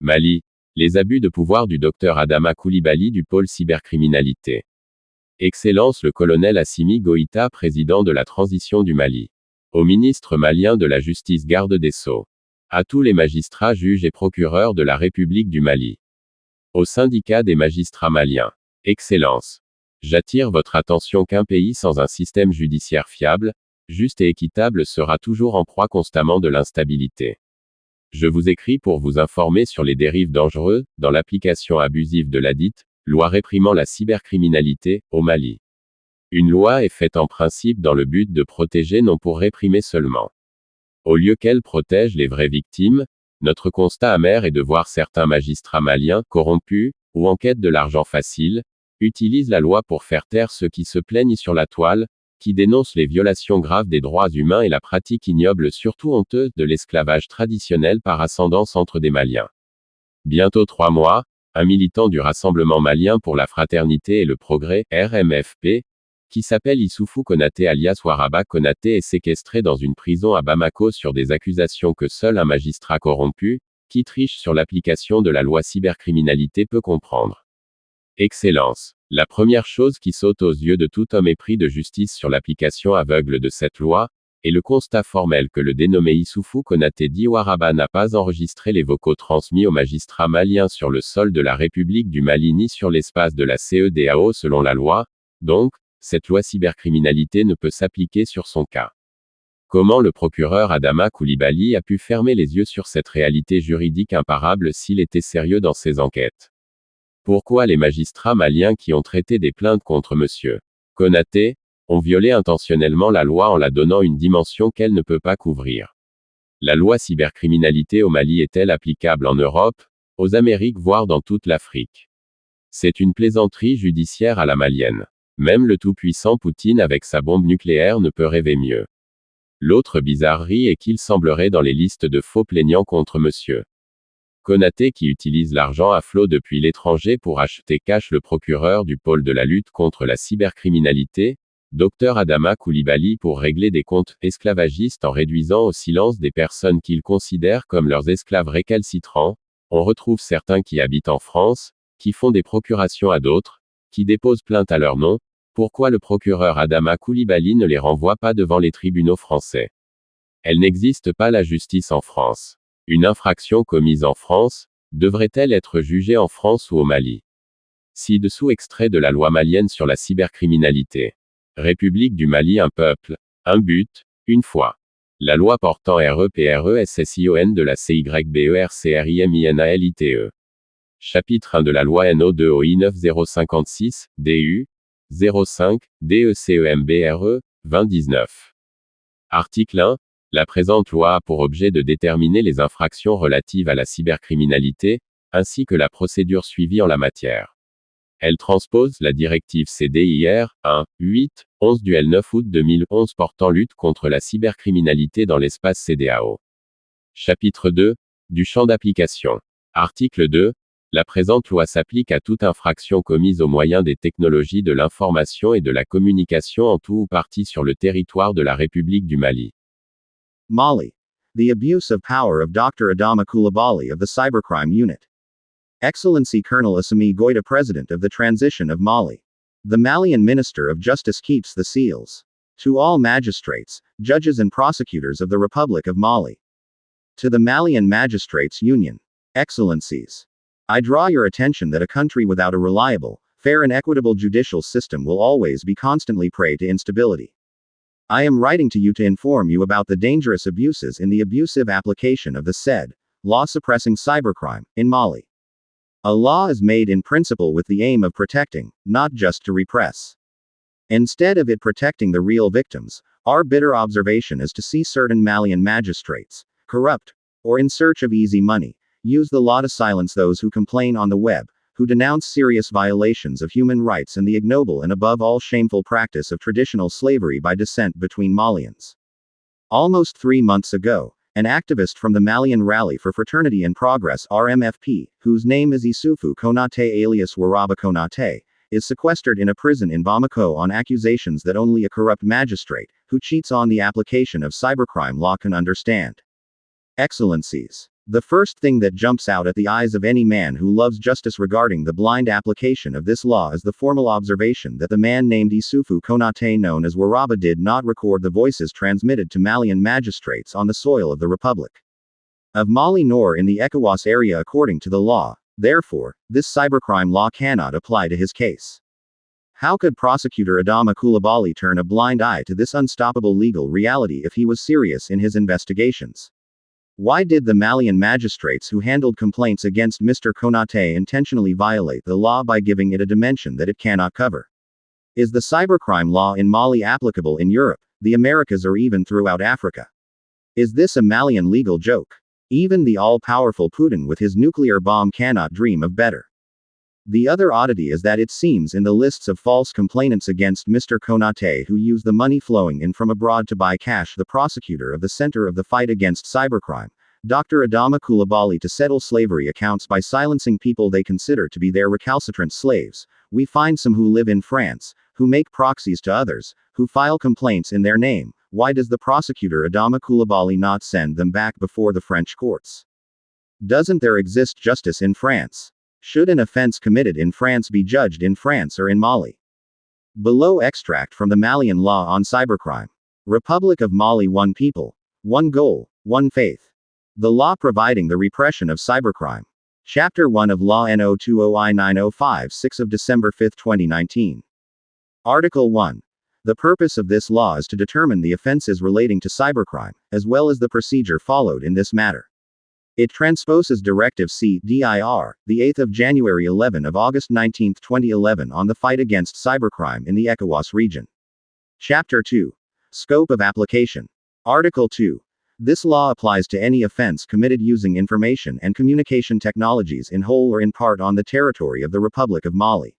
Mali. Les abus de pouvoir du docteur Adama Coulibaly du pôle cybercriminalité. Excellence le colonel Assimi Goïta, président de la transition du Mali. Au ministre malien de la Justice, garde des Sceaux. À tous les magistrats, juges et procureurs de la République du Mali. Au syndicat des magistrats maliens. Excellence. J'attire votre attention qu'un pays sans un système judiciaire fiable, juste et équitable sera toujours en proie constamment de l'instabilité. Je vous écris pour vous informer sur les dérives dangereuses, dans l'application abusive de la dite loi réprimant la cybercriminalité, au Mali. Une loi est faite en principe dans le but de protéger, non pour réprimer seulement. Au lieu qu'elle protège les vraies victimes, notre constat amer est de voir certains magistrats maliens, corrompus, ou en quête de l'argent facile, utilisent la loi pour faire taire ceux qui se plaignent sur la toile, qui dénoncent les violations graves des droits humains et la pratique ignoble, surtout honteuse, de l'esclavage traditionnel par ascendance entre des Maliens. Bientôt 3 mois, un militant du Rassemblement malien pour la fraternité et le progrès, RMFP, qui s'appelle Issoufou Konaté alias Waraba Konaté, est séquestré dans une prison à Bamako sur des accusations que seul un magistrat corrompu, qui triche sur l'application de la loi cybercriminalité, peut comprendre. Excellence. La première chose qui saute aux yeux de tout homme épris de justice sur l'application aveugle de cette loi, est le constat formel que le dénommé Issoufou Konaté dit Waraba n'a pas enregistré les vocaux transmis aux magistrats maliens sur le sol de la République du Mali ni sur l'espace de la CEDEAO selon la loi, donc, cette loi cybercriminalité ne peut s'appliquer sur son cas. Comment le procureur Adama Coulibaly a pu fermer les yeux sur cette réalité juridique imparable s'il était sérieux dans ses enquêtes? Pourquoi les magistrats maliens qui ont traité des plaintes contre M. Konaté ont violé intentionnellement la loi en la donnant une dimension qu'elle ne peut pas couvrir? La loi cybercriminalité au Mali est-elle applicable en Europe, aux Amériques, voire dans toute l'Afrique? C'est une plaisanterie judiciaire à la malienne. Même le tout-puissant Poutine avec sa bombe nucléaire ne peut rêver mieux. L'autre bizarrerie est qu'il semblerait dans les listes de faux plaignants contre M. Konaté qui utilise l'argent à flot depuis l'étranger pour acheter cash le procureur du pôle de la lutte contre la cybercriminalité, Dr Adama Coulibaly, pour régler des comptes esclavagistes en réduisant au silence des personnes qu'il considère comme leurs esclaves récalcitrants. On retrouve certains qui habitent en France, qui font des procurations à d'autres, qui déposent plainte à leur nom. Pourquoi le procureur Adama Coulibaly ne les renvoie pas devant les tribunaux français? Elle n'existe pas la justice en France. Une infraction commise en France, devrait-elle être jugée en France ou au Mali? Ci-dessous extrait de la loi malienne sur la cybercriminalité. République du Mali, un peuple, un but, une foi. La loi portant REPRESSION de la CYBERCRIMINALITE. Chapitre 1 de la loi NO2OI 9056, DU 05, DECEMBRE 2019. Article 1. La présente loi a pour objet de déterminer les infractions relatives à la cybercriminalité, ainsi que la procédure suivie en la matière. Elle transpose la directive CDIR 1.8.11 du L 9 août 2011 portant lutte contre la cybercriminalité dans l'espace CEDEAO. Chapitre 2. Du champ d'application. Article 2. La présente loi s'applique à toute infraction commise au moyen des technologies de l'information et de la communication en tout ou partie sur le territoire de la République du Mali. Mali. The abuse of power of Dr. Adama Coulibaly of the Cybercrime Unit. Excellency Colonel Assimi Goïta, President of the Transition of Mali. The Malian Minister of Justice keeps the seals. To all magistrates, judges and prosecutors of the Republic of Mali. To the Malian Magistrates Union. Excellencies. I draw your attention that a country without a reliable, fair and equitable judicial system will always be constantly prey to instability. I am writing to you to inform you about the dangerous abuses in the abusive application of the said law suppressing cybercrime in Mali. A law is made in principle with the aim of protecting, not just to repress. Instead of it protecting the real victims, our bitter observation is to see certain Malian magistrates, corrupt, or in search of easy money, use the law to silence those who complain on the web, who denounce serious violations of human rights and the ignoble and above all shameful practice of traditional slavery by descent between Malians. Almost 3 months ago, an activist from the Malian Rally for Fraternity and Progress RMFP, whose name is Issoufou Konaté alias Waraba Konaté, is sequestered in a prison in Bamako on accusations that only a corrupt magistrate, who cheats on the application of cybercrime law can understand. Excellencies. The first thing that jumps out at the eyes of any man who loves justice regarding the blind application of this law is the formal observation that the man named Issoufou Konaté, known as Waraba, did not record the voices transmitted to Malian magistrates on the soil of the Republic of Mali nor in the ECOWAS area according to the law. Therefore, this cybercrime law cannot apply to his case. How could prosecutor Adama Coulibaly turn a blind eye to this unstoppable legal reality if he was serious in his investigations? Why did the Malian magistrates who handled complaints against Mr. Konaté intentionally violate the law by giving it a dimension that it cannot cover? Is the cybercrime law in Mali applicable in Europe, the Americas, or even throughout Africa? Is this a Malian legal joke? Even the all-powerful Putin with his nuclear bomb cannot dream of better. The other oddity is that it seems in the lists of false complainants against Mr. Konaté who use the money flowing in from abroad to buy cash, the prosecutor of the Center of the Fight Against Cybercrime, Dr. Adama Coulibaly, to settle slavery accounts by silencing people they consider to be their recalcitrant slaves. We find some who live in France, who make proxies to others, who file complaints in their name. Why does the prosecutor Adama Coulibaly not send them back before the French courts? Doesn't there exist justice in France? Should an offense committed in France be judged in France or in Mali? Below extract from the Malian law on cybercrime. Republic of Mali: one people, one goal, one faith. The law providing the repression of cybercrime. Chapter 1 of Law No. 20I-9056 of December 5, 2019. Article 1. The purpose of this law is to determine the offenses relating to cybercrime, as well as the procedure followed in this matter. It transposes Directive C-DIR, the 8th of January 11 of August 19, 2011 on the fight against cybercrime in the ECOWAS region. Chapter 2. Scope of application. Article 2. This law applies to any offense committed using information and communication technologies in whole or in part on the territory of the Republic of Mali.